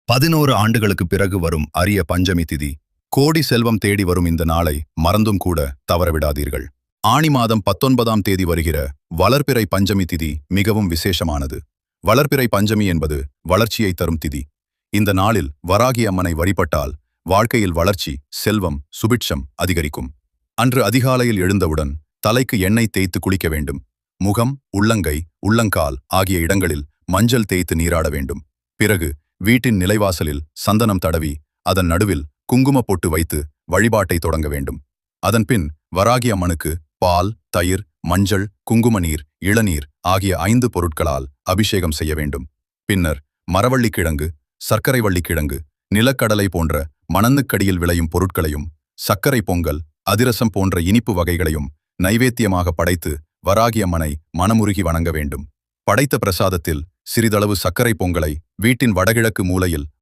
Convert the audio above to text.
11 ஆண்டுகளுக்கு பிறகு வரும் அரிய பஞ்சமி திதி. கோடி செல்வம் தேடி வரும் இந்த நாளை மறந்தும் கூட தவறவிடாதீர்கள். ஆனி மாதம் 19ஆம் தேதி வருகிற வளர்பிறை பஞ்சமி திதி மிகவும் விசேஷமானது. வளர்பிறை பஞ்சமி என்பது வளர்ச்சியை தரும் திதி. இந்த நாளில் வராகி அம்மனை வழிபட்டால் வாழ்க்கையில் வளர்ச்சி, செல்வம், சுபிட்சம் அதிகரிக்கும். அன்று அதிகாலையில் எழுந்தவுடன் தலைக்கு எண்ணெய் தேய்த்து குளிக்க வேண்டும். முகம், உள்ளங்கை, உள்ளங்கால் ஆகிய இடங்களில் மஞ்சள் தேய்த்து நீராட வேண்டும். பிறகு வீட்டின் நிலைவாசலில் சந்தனம் தடவி அதன் நடுவில் குங்கும பொட்டு வைத்து வழிபாட்டை தொடங்க வேண்டும். அதன்பின் வராகி அம்மனுக்கு பால், தயிர், மஞ்சள், குங்கும நீர், இளநீர் ஆகிய 5 பொருட்களால் அபிஷேகம் செய்ய வேண்டும். பின்னர் மரவள்ளிக்கிழங்கு, சர்க்கரை வள்ளிக்கிழங்கு, நிலக்கடலை போன்ற மணனுக்கடியில் விளையும் பொருட்களையும், சர்க்கரை பொங்கல், அதிரசம் போன்ற இனிப்பு வகைகளையும் நைவேத்தியமாக படைத்து வராகி அம்மனை மனமுருகி வணங்க வேண்டும். படைத்த பிரசாதத்தில் சிறிதளவு சர்க்கரை பொங்கலை வீட்டின் வடகிழக்கு மூலையில்